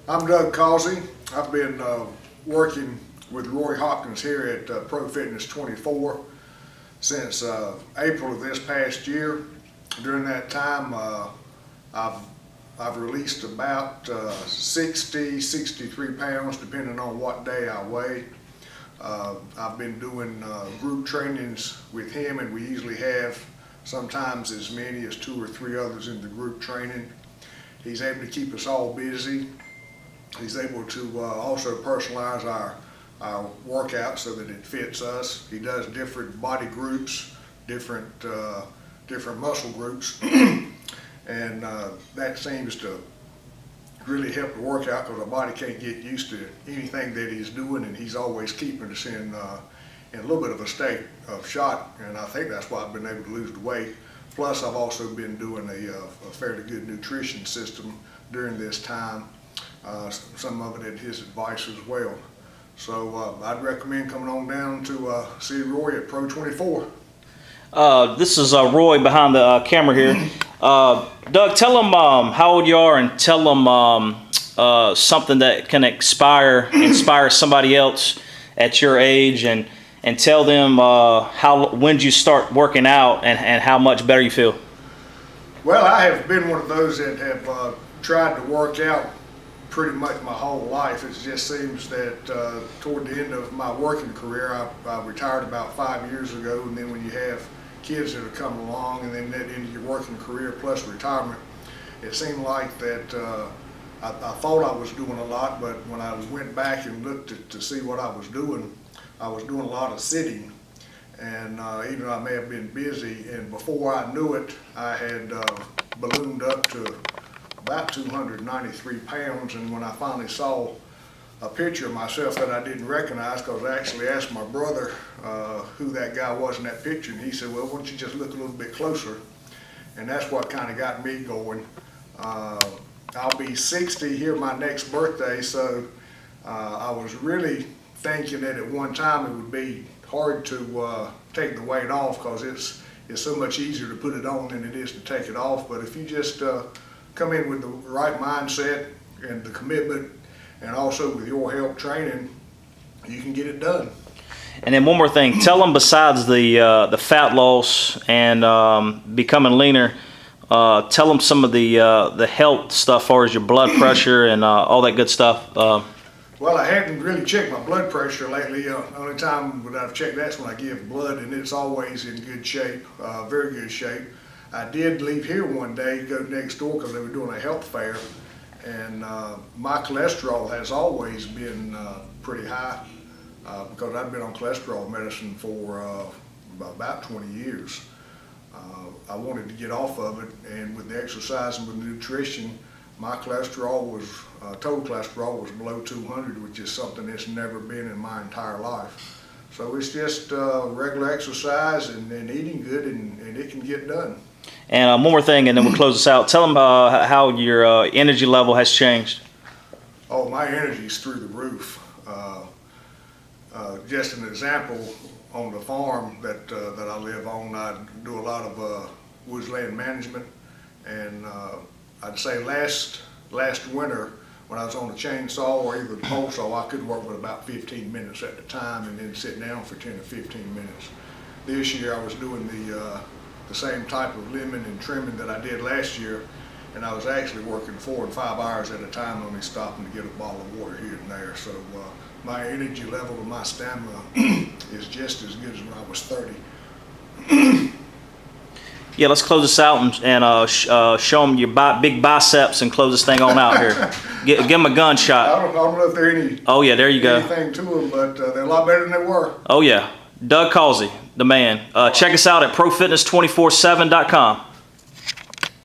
I'm Doug Causey. I've been working with Roy Hopkins here at Pro Fitness 24 since April of this past year. During that time, I've released about 63 pounds, depending on what day I weigh. I've been doing group trainings with him, and we usually have sometimes as many as 2 or 3 others in the group training. He's able to keep us all busy. He's able to also personalize our workout so that it fits us. He does different body groups, different muscle groups, and that seems to really help the workout because our body can't get used to anything that he's doing, and he's always keeping us in a little bit of a state of shock, and I think that's why I've been able to lose the weight. Plus, I've also been doing a fairly good nutrition system during this time, some of it at his advice as well. So I'd recommend coming on down to see Roy at Pro 24. This is Roy behind the camera here. Doug, tell them how old you are, and tell them something that can inspire somebody else at your age, and tell them when did you start working out and how much better you feel. Well, I have been one of those that have tried to work out pretty much my whole life. It just seems that toward the end of my working career, I retired about 5 years ago, and then when you have kids that have come along and then that into your working career plus retirement, it seemed like that I thought I was doing a lot, but when I went back and looked to see what I was doing a lot of sitting, and even though I may have been busy, and before I knew it, I had ballooned up to about 293 pounds, and when I finally saw a picture of myself that I didn't recognize, because I actually asked my brother who that guy was in that picture, and he said, well, why don't you just look a little bit closer? And that's what kind of got me going. I'll be 60 here my next birthday, so I was really thinking that at one time it would be hard to take the weight off, because it's so much easier to put it on than it is to take it off. But if you just come in with the right mindset and the commitment, and also with your help training, you can get it done. And then one more thing, tell them besides the fat loss and becoming leaner, tell them some of the health stuff as far as your blood pressure and all that good stuff. Well, I hadn't really checked my blood pressure lately. The only time that I've checked that's when I give blood, and it's always in good shape, very good shape. I did leave here one day, go next door because they were doing a health fair, and my cholesterol has always been pretty high because I've been on cholesterol medicine for about 20 years. I wanted to get off of it, and with the exercise and with the nutrition, my cholesterol was, total cholesterol was below 200, which is something that's never been in my entire life. So it's just regular exercise and eating good, and it can get done. And one more thing, and then we'll close this out. Tell them how your energy level has changed. Oh, my energy's through the roof. Just an example, on the farm that I live on, I do a lot of woods land management, and I'd say last winter when I was on the chainsaw or even the pole saw, I could work with about 15 minutes at a time and then sit down for 10 or 15 minutes. This year I was doing the same type of limbing and trimming that I did last year, and I was actually working 4 and 5 hours at a time, only stopping to get a bottle of water here and there. So my energy level and my stamina is just as good as when I was 30. Yeah, let's close this out and show them your big biceps and close this thing on out here. Give them a gunshot. I don't know if there are any. Oh yeah, there you go. Anything to them, but they're a lot better than they were. Oh yeah, Doug Causey, the man. Check us out at profitness247.com.